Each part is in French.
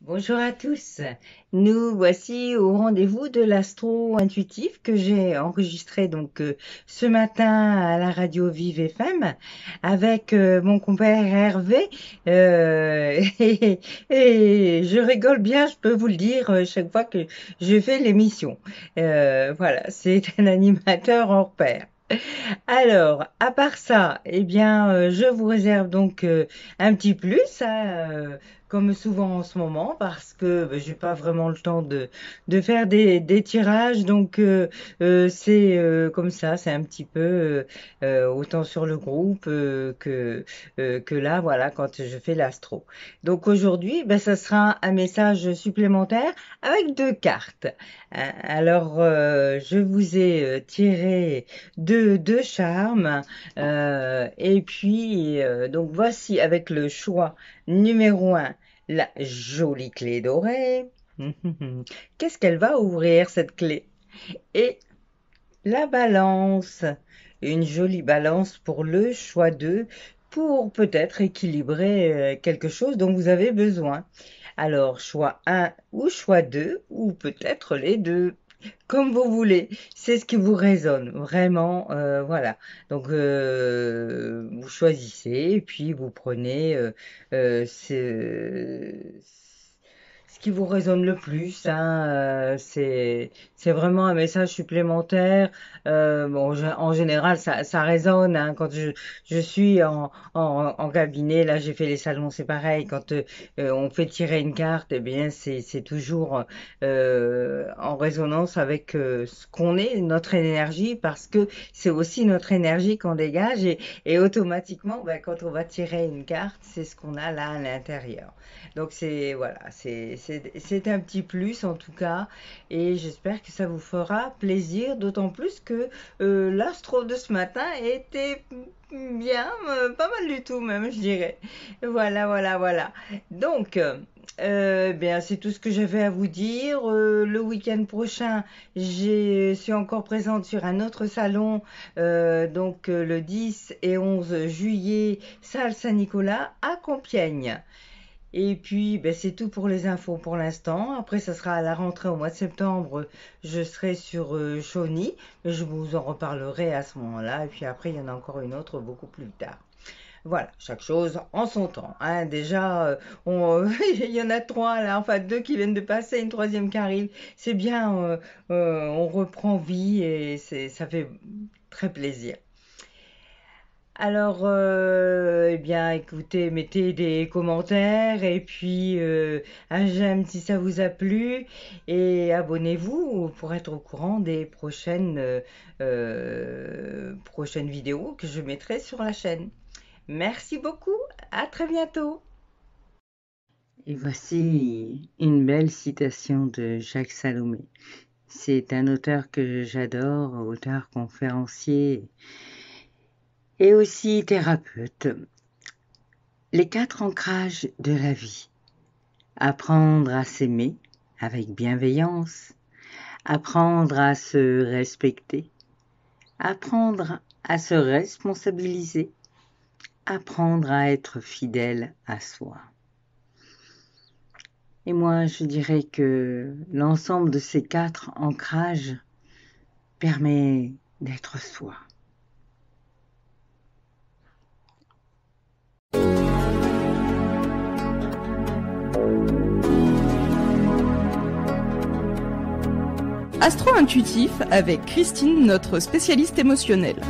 Bonjour à tous. Nous voici au rendez-vous de l'astro intuitif que j'ai enregistré ce matin à la radio Vive FM avec mon compère Hervé. Et je rigole bien, je peux vous le dire, chaque fois que je fais l'émission. Voilà, c'est un animateur hors pair. Alors, à part ça, je vous réserve un petit plus, comme souvent en ce moment, parce que j'ai pas vraiment le temps de faire des tirages, c'est comme ça, c'est un petit peu autant sur le groupe que là, voilà, quand je fais l'astro. Donc aujourd'hui, ça sera un message supplémentaire avec deux cartes. Alors, je vous ai tiré deux charmes. Donc voici avec le choix numéro un, la jolie clé dorée. Qu'est-ce qu'elle va ouvrir cette clé? Et la balance, une jolie balance pour le choix 2, pour peut-être équilibrer quelque chose dont vous avez besoin. Alors, choix 1 ou choix 2, ou peut-être les deux. Comme vous voulez, c'est ce qui vous résonne, vraiment, voilà. Vous choisissez et puis vous prenez ce qui vous résonne le plus, hein. C'est vraiment un message supplémentaire. En général, ça résonne, hein, quand je suis en cabinet. Là, j'ai fait les salons, c'est pareil. Quand on fait tirer une carte, eh bien, c'est toujours en résonance avec ce qu'on est, notre énergie, parce que c'est aussi notre énergie qu'on dégage et automatiquement, quand on va tirer une carte, c'est ce qu'on a là à l'intérieur. Donc voilà, c'est un petit plus en tout cas, et j'espère que ça vous fera plaisir, d'autant plus que l'astro de ce matin était bien, pas mal du tout même, je dirais. Voilà. Donc, c'est tout ce que j'avais à vous dire. Le week-end prochain, je suis encore présente sur un autre salon, le 10 et 11 juillet, salle Saint-Nicolas à Compiègne. Et puis, c'est tout pour les infos pour l'instant. Après, ça sera à la rentrée au mois de septembre. Je serai sur Chauny, mais je vous en reparlerai à ce moment-là. Et puis après, il y en a encore une autre beaucoup plus tard. Voilà, chaque chose en son temps, hein. Déjà, il y en a trois là, enfin deux qui viennent de passer, une troisième qui arrive. C'est bien, on reprend vie et ça fait très plaisir. Alors, écoutez, mettez des commentaires et puis un j'aime si ça vous a plu et abonnez-vous pour être au courant des prochaines vidéos que je mettrai sur la chaîne. Merci beaucoup, à très bientôt. Et voici une belle citation de Jacques Salomé. C'est un auteur que j'adore, auteur conférencier et aussi thérapeute. Les 4 ancrages de la vie. Apprendre à s'aimer avec bienveillance, apprendre à se respecter, apprendre à se responsabiliser, apprendre à être fidèle à soi. Et moi, je dirais que l'ensemble de ces 4 ancrages permet d'être soi. Astro-intuitif avec Christine, notre spécialiste émotionnelle.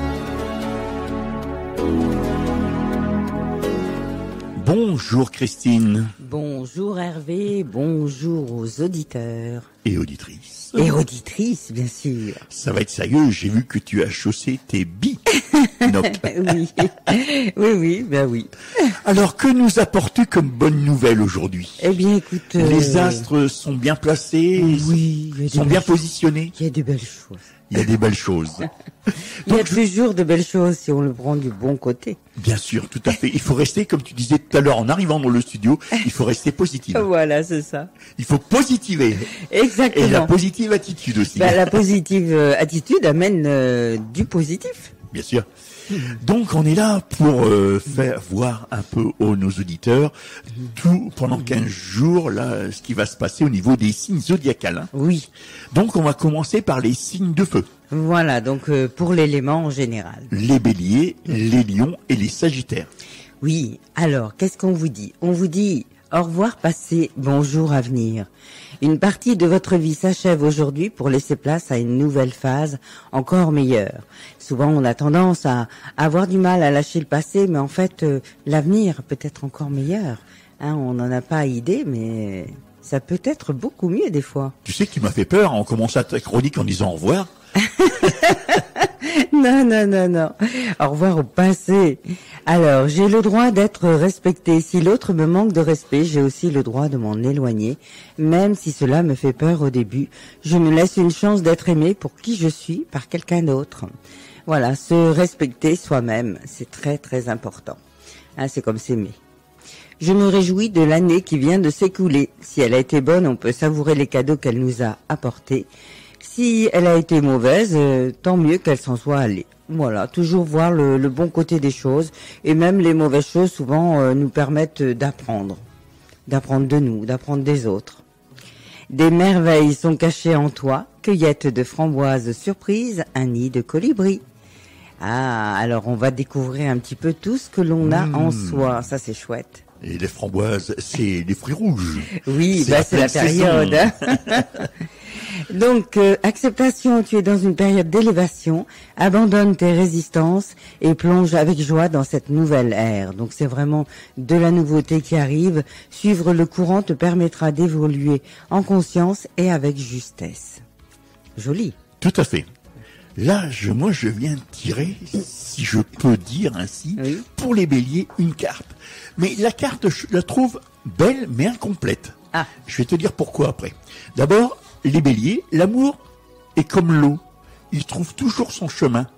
Bonjour Christine. Bonjour Hervé, bonjour aux auditeurs. Et auditrices. Et auditrices, bien sûr. Ça va être sérieux, j'ai vu que tu as chaussé tes billes. Oui. Alors, que nous apportes-tu comme bonne nouvelle aujourd'hui? Eh bien, écoute... Les astres sont bien placés, sont bien positionnés. Il y a de belles choses. Il y a des belles choses. Il y a toujours de belles choses si on le prend du bon côté. Bien sûr, tout à fait. Il faut rester, comme tu disais tout à l'heure en arrivant dans le studio, il faut rester positif. Voilà, c'est ça. Il faut positiver. Exactement. Et la positive attitude aussi. La positive attitude amène du positif. Bien sûr. Donc on est là pour faire voir un peu aux nos auditeurs tout pendant 15 jours là ce qui va se passer au niveau des signes zodiacales. Hein. Oui. Donc on va commencer par les signes de feu. Voilà, donc pour l'élément en général. Les béliers, les lions et les sagittaires. Oui, alors, qu'est-ce qu'on vous dit? On vous dit au revoir passé, bonjour à venir. Une partie de votre vie s'achève aujourd'hui pour laisser place à une nouvelle phase encore meilleure. Souvent, on a tendance à avoir du mal à lâcher le passé, mais en fait, l'avenir peut être encore meilleur. Hein, on n'en a pas idée, mais ça peut être beaucoup mieux des fois. Tu sais qui m'a fait peur en commençant ta chronique en disant au revoir. Non, non, non, non. Au revoir au passé. Alors, j'ai le droit d'être respecté. Si l'autre me manque de respect, j'ai aussi le droit de m'en éloigner. Même si cela me fait peur au début, je me laisse une chance d'être aimé pour qui je suis par quelqu'un d'autre. Voilà, se respecter soi-même, c'est très très important. Hein, c'est comme s'aimer. Je me réjouis de l'année qui vient de s'écouler. Si elle a été bonne, on peut savourer les cadeaux qu'elle nous a apportés. Si elle a été mauvaise, tant mieux qu'elle s'en soit allée. Voilà, toujours voir le bon côté des choses. Et même les mauvaises choses, souvent, nous permettent d'apprendre. D'apprendre de nous, d'apprendre des autres. Des merveilles sont cachées en toi. Cueillette de framboises surprise, un nid de colibri. Ah, alors on va découvrir un petit peu tout ce que l'on a en soi. Ça, c'est chouette. Et les framboises, c'est les fruits rouges. Oui, c'est la période. Donc, acceptation, tu es dans une période d'élévation, abandonne tes résistances et plonge avec joie dans cette nouvelle ère. Donc, c'est vraiment de la nouveauté qui arrive. Suivre le courant te permettra d'évoluer en conscience et avec justesse. Joli. Tout à fait. Là, moi, je viens de tirer, si je peux dire ainsi, oui, pour les béliers, une carte. Mais la carte, je la trouve belle, mais incomplète. Ah. Je vais te dire pourquoi après. D'abord, les béliers, l'amour est comme l'eau. Il trouve toujours son chemin.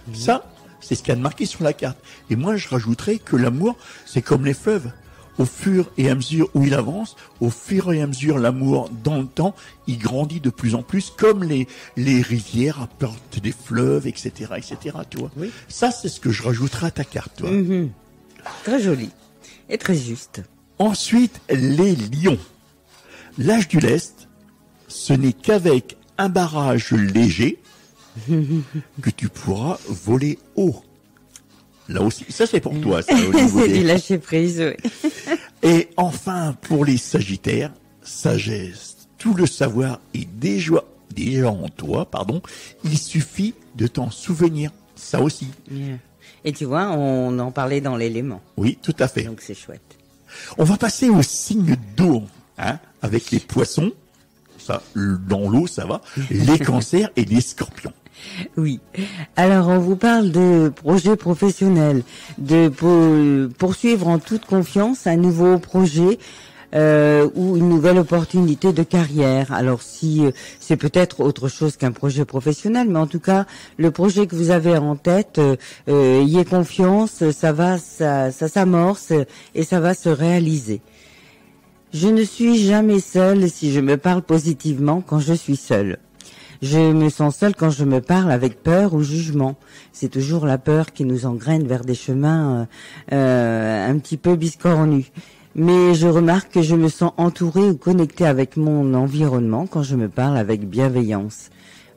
Mmh. Ça, c'est ce qu'il y a de marqué sur la carte. Et moi, je rajouterais que l'amour, c'est comme les fleuves. Au fur et à mesure où il avance, au fur et à mesure l'amour dans le temps, il grandit de plus en plus, comme les rivières apportent des fleuves, etc., etc. Tu vois. Oui. Ça, c'est ce que je rajouterai à ta carte, toi. Mmh. Très joli et très juste. Ensuite, les lions. L'âge du lest, ce n'est qu'avec un barrage léger que tu pourras voler haut. Là aussi, ça c'est pour toi. Ça, c'est du lâcher prise, oui. Et enfin, pour les sagittaires, sagesse, tout le savoir est déjà en toi, il suffit de t'en souvenir, ça aussi. Yeah. Et tu vois, on en parlait dans l'élément. Oui, tout à fait. Donc c'est chouette. On va passer au signe d'eau, avec les poissons, ça, dans l'eau, ça va, les cancers et les scorpions. Oui. Alors, on vous parle de projets professionnels, de poursuivre en toute confiance un nouveau projet ou une nouvelle opportunité de carrière. Alors, si c'est peut-être autre chose qu'un projet professionnel, mais en tout cas, le projet que vous avez en tête, ayez confiance, ça s'amorce et ça va se réaliser. Je ne suis jamais seule si je me parle positivement quand je suis seule. Je me sens seule quand je me parle avec peur ou jugement. C'est toujours la peur qui nous engraine vers des chemins un petit peu biscornus. Mais je remarque que je me sens entourée ou connectée avec mon environnement quand je me parle avec bienveillance.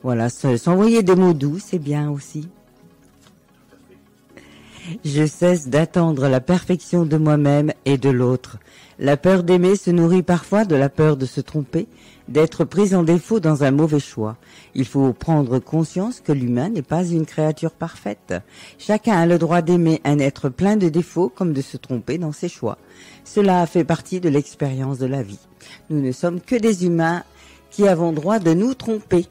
Voilà, s'envoyer des mots doux, c'est bien aussi. Je cesse d'attendre la perfection de moi-même et de l'autre. La peur d'aimer se nourrit parfois de la peur de se tromper, d'être prise en défaut dans un mauvais choix. Il faut prendre conscience que l'humain n'est pas une créature parfaite. Chacun a le droit d'aimer un être plein de défauts comme de se tromper dans ses choix. Cela fait partie de l'expérience de la vie. Nous ne sommes que des humains qui avons droit de nous tromper.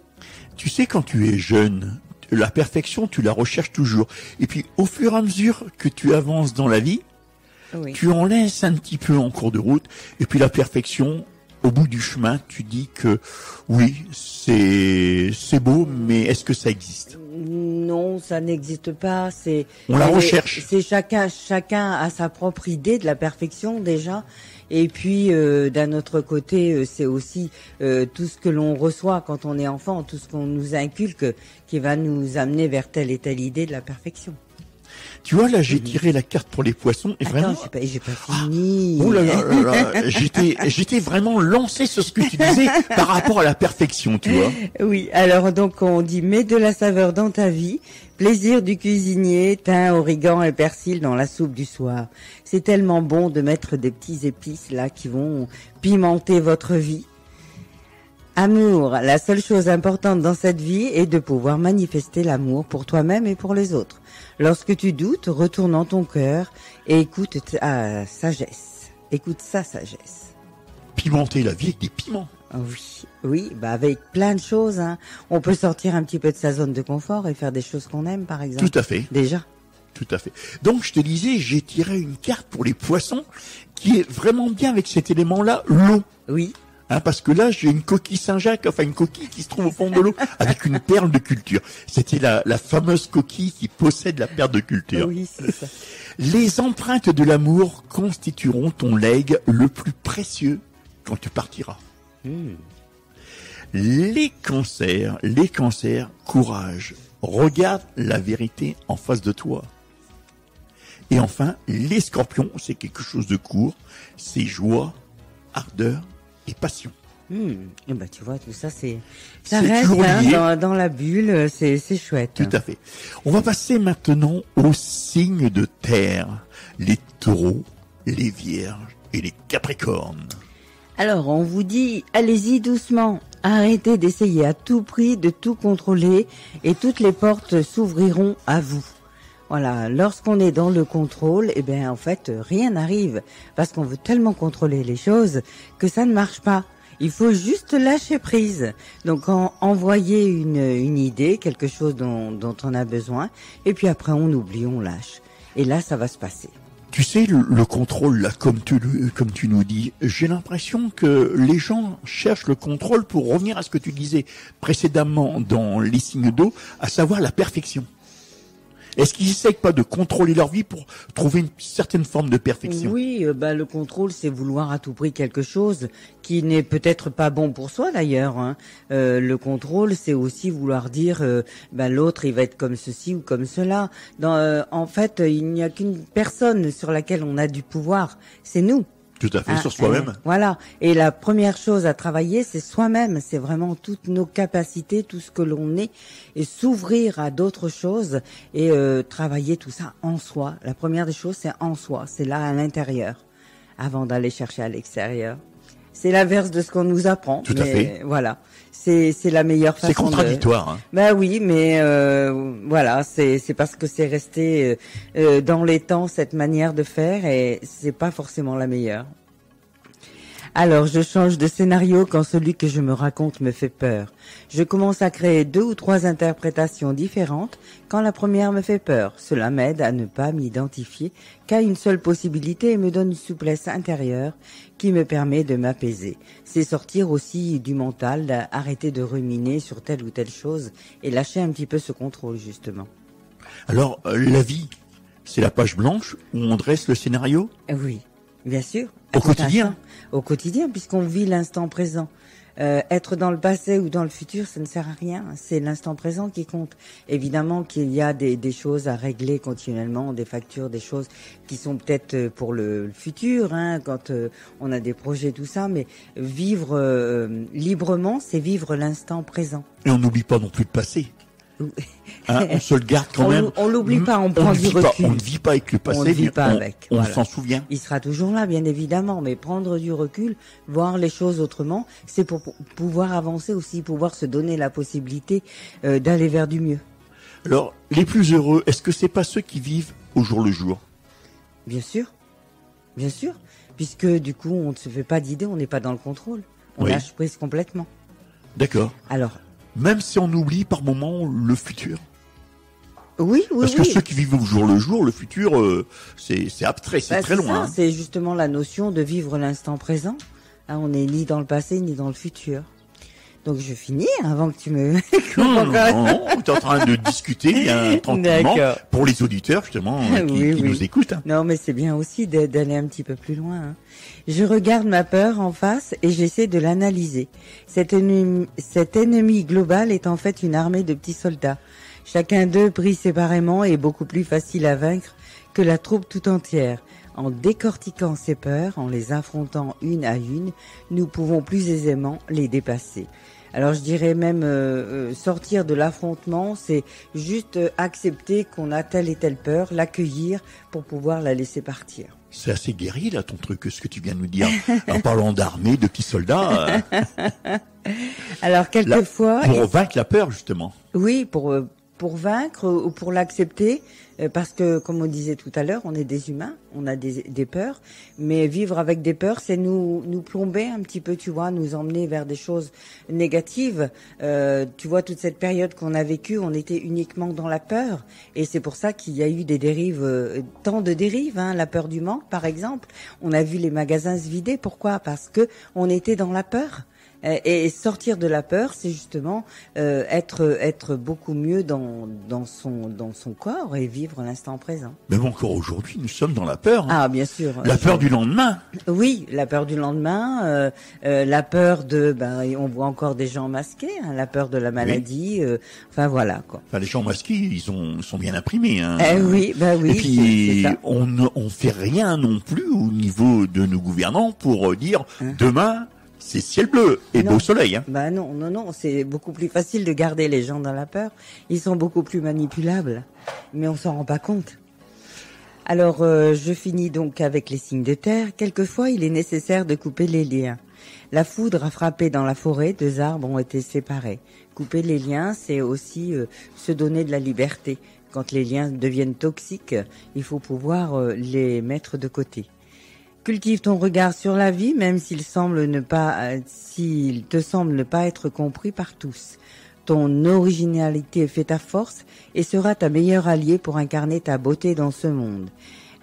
Tu sais, quand tu es jeune, la perfection, tu la recherches toujours. Et puis, au fur et à mesure que tu avances dans la vie, oui, tu en laisses un petit peu en cours de route. Et puis, la perfection, au bout du chemin, tu dis que oui, c'est beau, mais est-ce que ça existe? Non, ça n'existe pas. On la recherche. C'est chacun a sa propre idée de la perfection déjà. Et puis d'un autre côté, c'est aussi tout ce que l'on reçoit quand on est enfant, tout ce qu'on nous inculque, qui va nous amener vers telle et telle idée de la perfection. Tu vois, là, j'ai tiré la carte pour les poissons et vraiment... Attends, j'ai pas fini. Oh là là là là, j'étais vraiment lancé sur ce que tu disais par rapport à la perfection, tu vois. Oui, alors donc on dit mets de la saveur dans ta vie, plaisir du cuisinier, thym, origan et persil dans la soupe du soir. C'est tellement bon de mettre des petits épices là qui vont pimenter votre vie. Amour, la seule chose importante dans cette vie est de pouvoir manifester l'amour pour toi-même et pour les autres. Lorsque tu doutes, retourne en ton cœur et écoute ta sagesse. Écoute sa sagesse. Pimenter la vie avec des piments. Oui, bah avec plein de choses. Hein. On peut sortir un petit peu de sa zone de confort et faire des choses qu'on aime, par exemple. Tout à fait. Déjà. Tout à fait. Donc, je te disais, j'ai tiré une carte pour les poissons qui est vraiment bien avec cet élément-là, l'eau. Oui. Hein, parce que là, j'ai une coquille Saint-Jacques, enfin une coquille qui se trouve au fond de l'eau, avec une perle de culture. C'était la fameuse coquille qui possède la perle de culture. Oui, c'est ça. Les empreintes de l'amour constitueront ton legs le plus précieux quand tu partiras. Les cancers, courage. Regarde la vérité en face de toi. Et enfin, les scorpions, c'est quelque chose de court. C'est joie, ardeur et passion. Et bah, tu vois, tout ça, ça C'est reste toujours lié. dans la bulle, c'est chouette. Tout à fait. On va passer maintenant aux signes de terre. Les taureaux, les vierges et les capricornes. Alors, on vous dit, allez-y doucement. Arrêtez d'essayer à tout prix de tout contrôler et toutes les portes s'ouvriront à vous. Voilà, lorsqu'on est dans le contrôle, eh bien, en fait, rien n'arrive parce qu'on veut tellement contrôler les choses que ça ne marche pas. Il faut juste lâcher prise. Donc, envoyer une idée, quelque chose dont on a besoin, et puis après, on oublie, on lâche. Et là, ça va se passer. Tu sais, le contrôle, là, comme tu nous dis, j'ai l'impression que les gens cherchent le contrôle pour revenir à ce que tu disais précédemment dans les signes d'eau, à savoir la perfection. Est-ce qu'ils n'essayent pas de contrôler leur vie pour trouver une certaine forme de perfection? Oui, le contrôle, c'est vouloir à tout prix quelque chose qui n'est peut-être pas bon pour soi d'ailleurs. Hein. Le contrôle, c'est aussi vouloir dire, l'autre, il va être comme ceci ou comme cela. En fait, il n'y a qu'une personne sur laquelle on a du pouvoir, c'est nous. Tout à fait, sur soi-même. Voilà. Et la première chose à travailler, c'est soi-même. C'est vraiment toutes nos capacités, tout ce que l'on est, et s'ouvrir à d'autres choses et travailler tout ça en soi. La première des choses, c'est en soi. C'est là, à l'intérieur, avant d'aller chercher à l'extérieur. C'est l'inverse de ce qu'on nous apprend. Tout à fait. Voilà. C'est la meilleure façon. C'est contradictoire. Hein. Ben oui, mais voilà, c'est parce que c'est resté dans les temps cette manière de faire et c'est pas forcément la meilleure. Alors, je change de scénario quand celui que je me raconte me fait peur. Je commence à créer 2 ou 3 interprétations différentes quand la première me fait peur. Cela m'aide à ne pas m'identifier qu'à une seule possibilité et me donne une souplesse intérieure qui me permet de m'apaiser. C'est sortir aussi du mental, arrêter de ruminer sur telle ou telle chose et lâcher un petit peu ce contrôle, justement. Alors, la vie, c'est la page blanche où on dresse le scénario? Oui, bien sûr. Au quotidien? Au quotidien, puisqu'on vit l'instant présent. Être dans le passé ou dans le futur, ça ne sert à rien. C'est l'instant présent qui compte. Évidemment qu'il y a des choses à régler continuellement, des factures, des choses qui sont peut-être pour le futur, hein, quand on a des projets, tout ça. Mais vivre librement, c'est vivre l'instant présent. Et on n'oublie pas non plus de passer. Hein, on se le garde quand même. On l'oublie pas, on prend du recul. On ne vit pas avec le passé, on ne vit pas avec. On voilà. s'en souvient. Il sera toujours là, bien évidemment, mais prendre du recul, voir les choses autrement, c'est pour pouvoir avancer aussi, pouvoir se donner la possibilité d'aller vers du mieux. Alors, les plus heureux, est-ce que c'est pas ceux qui vivent au jour le jour? Bien sûr, puisque du coup, on ne se fait pas d'idée, on n'est pas dans le contrôle. On lâche prise complètement. D'accord. Alors, même si on oublie par moment le futur. Oui. Parce que ceux qui vivent au jour le jour, le futur, c'est abstrait, c'est très loin. C'est justement la notion de vivre l'instant présent. Hein, on n'est ni dans le passé, ni dans le futur. Donc je finis avant que tu me... Non, tu es en train de discuter bien tranquillement pour les auditeurs justement qui nous écoutent. Hein. Non, mais c'est bien aussi d'aller un petit peu plus loin. Hein. Je regarde ma peur en face et j'essaie de l'analyser. Cet ennemi global est en fait une armée de petits soldats Chacun d'eux pris séparément est beaucoup plus facile à vaincre que la troupe tout entière. En décortiquant ces peurs, en les affrontant une à une, nous pouvons plus aisément les dépasser. Alors je dirais même sortir de l'affrontement, c'est juste accepter qu'on a telle et telle peur, l'accueillir pour pouvoir la laisser partir. C'est assez guerrier là ton truc, ce que tu viens de nous dire. En parlant d'armée, de petits soldats. Alors quelquefois... Pour vaincre la peur justement. Oui, pour vaincre ou pour l'accepter, parce que comme on disait tout à l'heure, on est des humains, on a des peurs, mais vivre avec des peurs, c'est nous plomber un petit peu, tu vois, nous emmener vers des choses négatives. Tu vois, toute cette période qu'on a vécue, on était uniquement dans la peur, et c'est pour ça qu'il y a eu des dérives, tant de dérives, hein, la peur du manque par exemple. On a vu les magasins se vider, pourquoi? Parce que on était dans la peur. Et sortir de la peur, c'est justement être beaucoup mieux dans son corps et vivre l'instant présent. Même encore aujourd'hui, nous sommes dans la peur. Hein. Ah, bien sûr. La peur du lendemain. Oui, la peur du lendemain, la peur de, on voit encore des gens masqués, hein, la peur de la maladie. Oui. Enfin voilà quoi. Enfin, les gens masqués, ils sont bien imprimés. Hein. Oui, oui. Et puis on fait rien non plus au niveau de nos gouvernants pour dire demain. C'est ciel bleu et beau soleil. Hein. Non, c'est beaucoup plus facile de garder les gens dans la peur. Ils sont beaucoup plus manipulables, mais on s'en rend pas compte. Alors, je finis donc avec les signes de terre. Quelquefois, il est nécessaire de couper les liens. La foudre a frappé dans la forêt, 2 arbres ont été séparés. Couper les liens, c'est aussi se donner de la liberté. Quand les liens deviennent toxiques, il faut pouvoir les mettre de côté. Cultive ton regard sur la vie, même s'il te semble ne pas être compris par tous. Ton originalité fait ta force et sera ta meilleure alliée pour incarner ta beauté dans ce monde.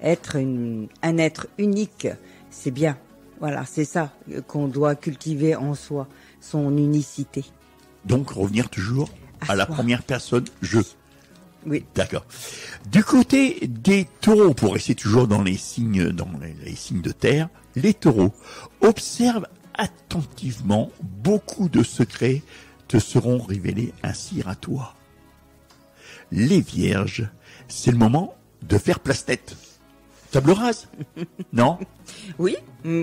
Être un être unique, c'est bien. Voilà, c'est ça qu'on doit cultiver en soi, son unicité. Donc revenir toujours à la première personne, je. Oui. D'accord. Du côté des taureaux, pour rester toujours dans les signes de terre, les taureaux observent attentivement, beaucoup de secrets te seront révélés ainsi à toi. Les vierges, c'est le moment de faire place-tête. Table rase? Non? Oui,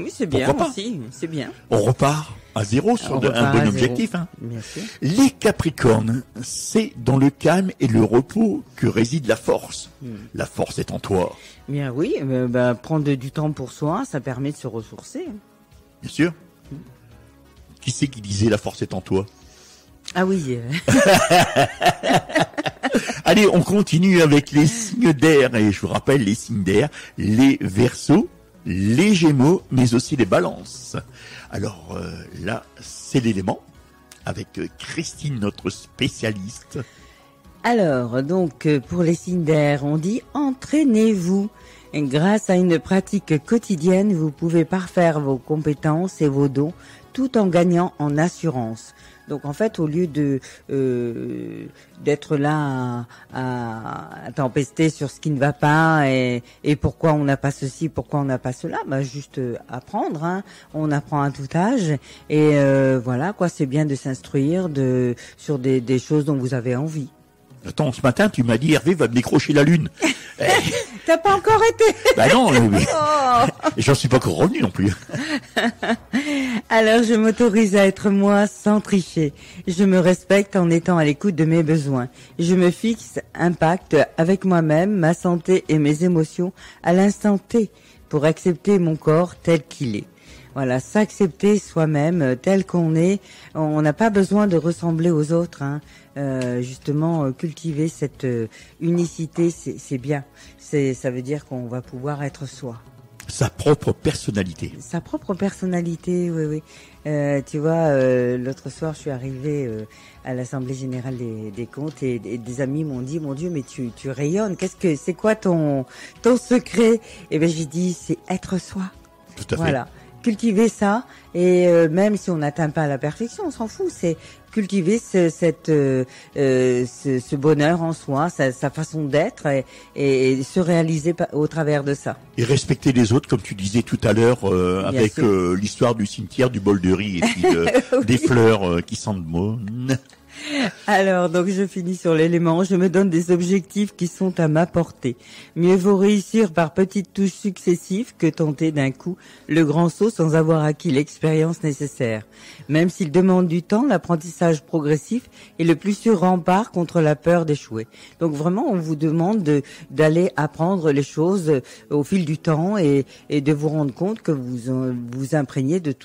c'est bien aussi, c'est bien. On repart à zéro sur un bon objectif. Hein. Bien sûr. Les Capricornes, c'est dans le calme et le repos que réside la force. La force est en toi. Bien oui, prendre du temps pour soi, ça permet de se ressourcer. Bien sûr. Qui c'est qui disait la force est en toi? Ah oui. Allez, on continue avec les signes d'air. Et je vous rappelle les signes d'air, les Verseaux, les Gémeaux, mais aussi les Balances. Alors là, c'est l'élément avec Christine, notre spécialiste. Alors, donc, pour les signes d'air, on dit entraînez-vous. Et grâce à une pratique quotidienne, vous pouvez parfaire vos compétences et vos dons tout en gagnant en assurance. Donc en fait, au lieu de d'être là à tempester sur ce qui ne va pas et pourquoi on n'a pas ceci, pourquoi on n'a pas cela, juste apprendre. Hein. On apprend à tout âge et voilà quoi. C'est bien de s'instruire sur des choses dont vous avez envie. Attends, ce matin, tu m'as dit Hervé va me décrocher la lune. T'as pas encore été? Non, mais j'en suis pas encore revenu non plus. Alors je m'autorise à être moi sans tricher. Je me respecte en étant à l'écoute de mes besoins. Je me fixe un pacte avec moi-même, ma santé et mes émotions à l'instant T pour accepter mon corps tel qu'il est. Voilà, s'accepter soi-même tel qu'on est. On n'a pas besoin de ressembler aux autres. Hein. Justement, cultiver cette unicité, c'est bien. Ça veut dire qu'on va pouvoir être soi. Sa propre personnalité. Sa propre personnalité, oui. Tu vois, l'autre soir, je suis arrivée à l'Assemblée Générale des Comptes et des amis m'ont dit, mon Dieu, mais tu rayonnes. C'est quoi ton secret? Eh ben, j'ai dit, c'est être soi. Tout à fait. Voilà. Cultiver ça et même si on n'atteint pas la perfection, on s'en fout. C'est cultiver ce bonheur en soi, sa façon d'être et se réaliser au travers de ça. Et respecter les autres, comme tu disais tout à l'heure, avec sûr. l'histoire du cimetière, du bol de riz et puis des fleurs qui sentent bon. Alors, donc je finis sur l'élément. Je me donne des objectifs qui sont à ma portée. Mieux vaut réussir par petites touches successives que tenter d'un coup le grand saut sans avoir acquis l'expérience nécessaire. Même s'il demande du temps, l'apprentissage progressif est le plus sûr rempart contre la peur d'échouer. Donc vraiment, on vous demande d'aller apprendre les choses au fil du temps et de vous rendre compte que vous imprégnez de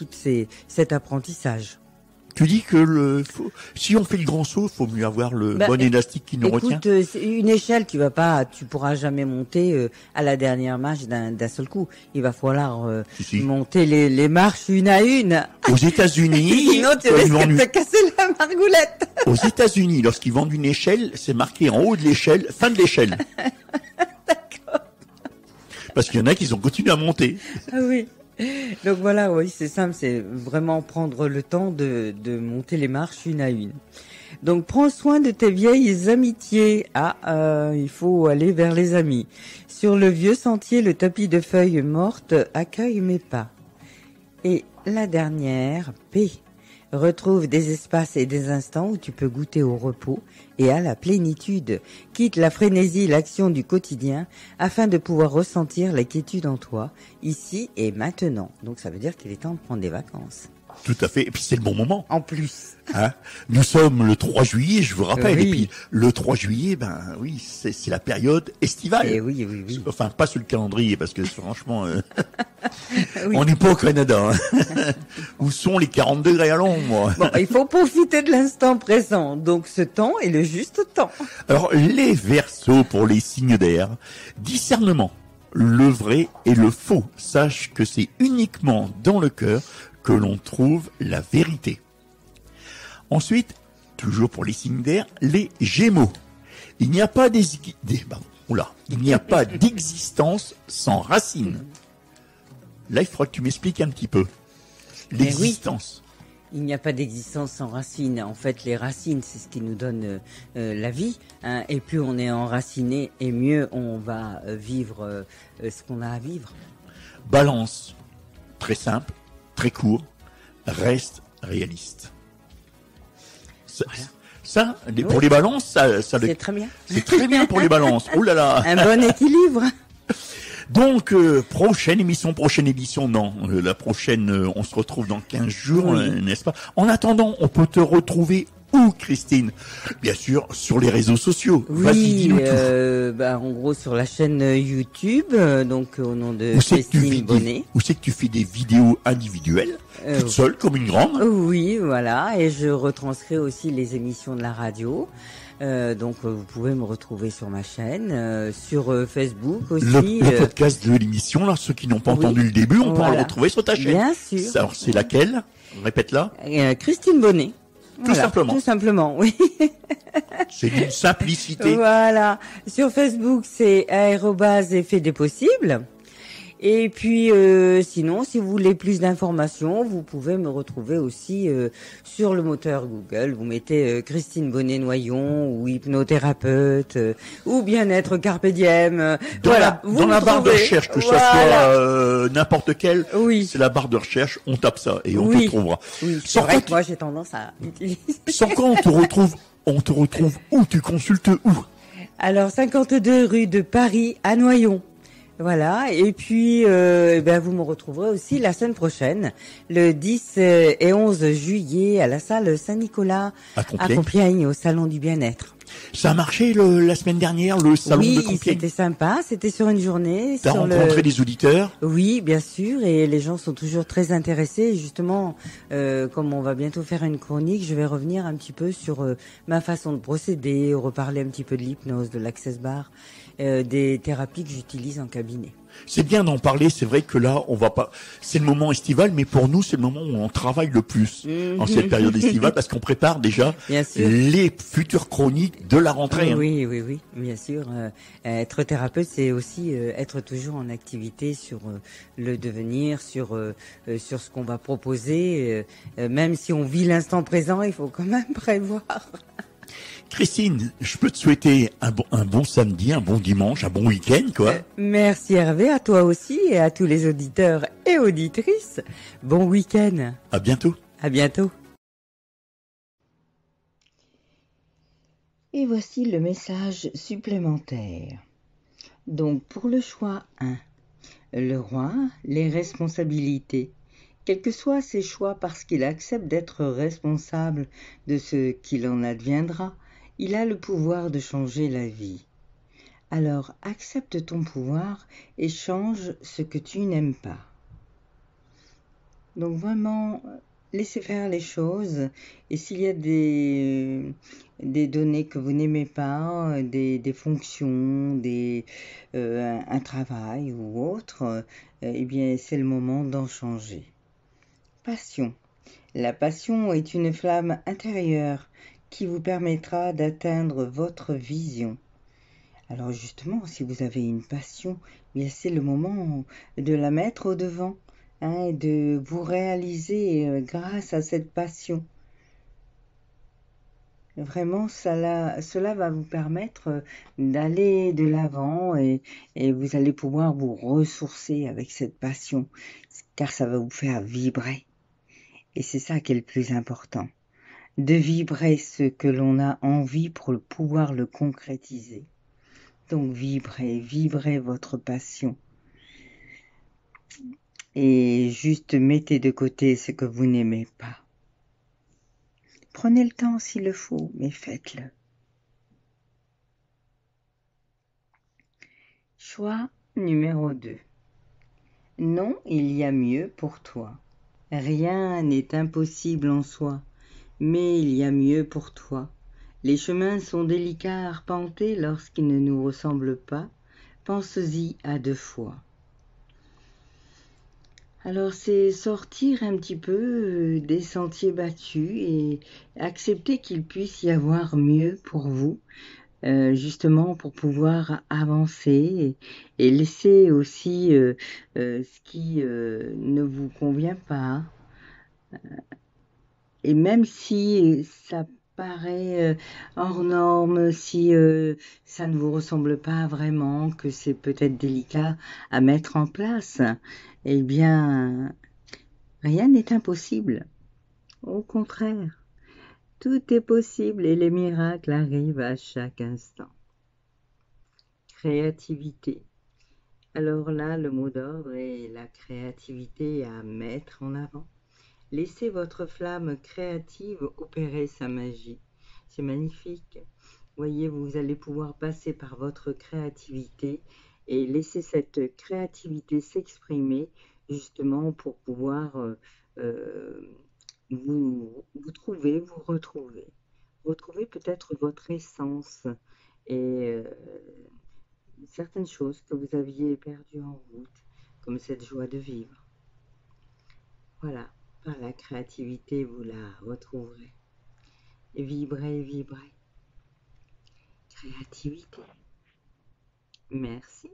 cet apprentissage. Tu dis que si on fait le grand saut, faut mieux avoir le bon élastique qui nous retient. Écoute, c'est une échelle, tu pourras jamais monter à la dernière marche d'un seul coup. Il va falloir monter les marches une à une. Aux États-Unis, sinon tu risques de te casser la margoulette. Aux États-Unis, lorsqu'ils vendent une échelle, c'est marqué en haut de l'échelle, fin de l'échelle. D'accord. Parce qu'il y en a qui ont continué à monter. Ah oui. Donc voilà, oui, c'est simple, c'est vraiment prendre le temps de monter les marches une à une. Donc prends soin de tes vieilles amitiés. Il faut aller vers les amis. Sur le vieux sentier, le tapis de feuilles mortes accueille mes pas. Et la dernière, P. Retrouve des espaces et des instants où tu peux goûter au repos et à la plénitude. Quitte la frénésie et l'action du quotidien afin de pouvoir ressentir la quiétude en toi, ici et maintenant. Donc ça veut dire qu'il est temps de prendre des vacances. Tout à fait. Et puis c'est le bon moment. En plus. Hein, nous sommes le 3 juillet, je vous rappelle. Oui. Et puis le 3 juillet, oui, c'est la période estivale. Et oui. Enfin, pas sur le calendrier, parce que franchement, Oui. on n'est pas au Canada. Hein. Où sont les 40 degrés à l'ombre? Bon, il faut profiter de l'instant présent. Donc ce temps est le juste temps. Alors, les Verseaux pour les signes d'air. Discernement. Le vrai et le faux. Sache que c'est uniquement dans le cœur que l'on trouve la vérité. Ensuite, toujours pour les signes d'air, les Gémeaux. Il n'y a pas d'existence sans racine. Là, il faudra que tu m'expliques un petit peu. L'existence. Oui. Il n'y a pas d'existence sans racines. En fait, les racines, c'est ce qui nous donne la vie. Hein. Et plus on est enraciné, et mieux on va vivre ce qu'on a à vivre. Balance. Très simple, très court. Reste réaliste. Ça, pour les balances, c'est très bien. C'est très bien pour les balances. Oh là là. Un bon équilibre. Donc, prochaine édition, non. La prochaine, on se retrouve dans 15 jours, n'est-ce pas? En attendant, on peut te retrouver où, Christine? Bien sûr, sur les réseaux sociaux. Vas-y, dis-nous tout. En gros, sur la chaîne YouTube, donc au nom de Christine Bonnet. Où c'est que tu fais des vidéos individuelles, toute seule, comme une grande? Oui, voilà. Et je retranscris aussi les émissions de la radio. Donc vous pouvez me retrouver sur ma chaîne, sur Facebook aussi. Le podcast de l'émission, là, ceux qui n'ont pas entendu le début, on pourra le retrouver sur ta chaîne. Bien sûr. Alors c'est laquelle? Répète-la. Christine Bonnet. Tout simplement. Tout simplement, oui. C'est d'une simplicité. Voilà. Sur Facebook, c'est @effet des possibles. Et puis, sinon, si vous voulez plus d'informations, vous pouvez me retrouver aussi sur le moteur Google. Vous mettez Christine Bonnet-Noyon ou hypnothérapeute ou bien-être Carpe Diem. Dans la barre de recherche, que ça soit n'importe quelle, c'est la barre de recherche, on tape ça et on te trouvera. Oui, c'est vrai que moi j'ai tendance à utiliser. Sans quoi on te retrouve où? Tu consultes où? Alors, 52 rue de Paris à Noyon. Voilà, et puis vous me retrouverez aussi la semaine prochaine, le 10 et 11 juillet à la salle Saint-Nicolas à Compiègne, au Salon du Bien-être. Ça a marché la semaine dernière, le salon de Compiègne? Oui, c'était sympa, c'était sur une journée. T'as rencontré des auditeurs? Oui, bien sûr, et les gens sont toujours très intéressés. Justement, comme on va bientôt faire une chronique, je vais revenir un petit peu sur ma façon de procéder, reparler un petit peu de l'hypnose, de l'access bar, des thérapies que j'utilise en cabinet. C'est bien d'en parler, c'est vrai que là, on va pas, c'est le moment estival, mais pour nous, c'est le moment où on travaille le plus en cette période estivale parce qu'on prépare déjà Bien sûr. les futures chroniques de la rentrée. hein. Oui, oui, oui, bien sûr. Être thérapeute, c'est aussi être toujours en activité sur le devenir, sur ce qu'on va proposer. Même si on vit l'instant présent, il faut quand même prévoir. Christine, je peux te souhaiter un bon samedi, un bon dimanche, un bon week-end, quoi. Merci Hervé, à toi aussi et à tous les auditeurs et auditrices. Bon week-end. À bientôt. À bientôt. Et voici le message supplémentaire. Donc pour le choix 1, le roi, les responsabilités. Quels que soient ses choix parce qu'il accepte d'être responsable de ce qu'il en adviendra, il a le pouvoir de changer la vie. Alors accepte ton pouvoir et change ce que tu n'aimes pas. Donc vraiment, laissez faire les choses et s'il y a des données que vous n'aimez pas, des fonctions, un travail ou autre, eh bien c'est le moment d'en changer. Passion. La passion est une flamme intérieure qui vous permettra d'atteindre votre vision. Alors justement, si vous avez une passion, bien c'est le moment de la mettre au devant, hein, et de vous réaliser grâce à cette passion. Vraiment, cela va vous permettre d'aller de l'avant et vous allez pouvoir vous ressourcer avec cette passion, car ça va vous faire vibrer. Et c'est ça qui est le plus important, de vibrer ce que l'on a envie pour pouvoir le concrétiser. Donc vibrez votre passion. Et juste mettez de côté ce que vous n'aimez pas. Prenez le temps s'il le faut, mais faites-le. Choix numéro 2. Non, il y a mieux pour toi. Rien n'est impossible en soi, mais il y a mieux pour toi. Les chemins sont délicats à arpenter lorsqu'ils ne nous ressemblent pas. Pense-y à 2 fois. Alors c'est sortir un petit peu des sentiers battus et accepter qu'il puisse y avoir mieux pour vous, justement pour pouvoir avancer et laisser aussi ce qui ne vous convient pas. Et même si ça paraît hors norme, si ça ne vous ressemble pas vraiment, que c'est peut-être délicat à mettre en place, eh bien, rien n'est impossible. Au contraire, tout est possible et les miracles arrivent à chaque instant. Créativité. Alors là, le mot d'ordre est la créativité à mettre en avant. Laissez votre flamme créative opérer sa magie. C'est magnifique. Voyez, vous allez pouvoir passer par votre créativité et laisser cette créativité s'exprimer justement pour pouvoir vous trouver, vous retrouver. Retrouver peut-être votre essence et certaines choses que vous aviez perdues en route, comme cette joie de vivre. Voilà. Par la créativité, vous la retrouverez. Vibrez, vibrez. Créativité. Merci.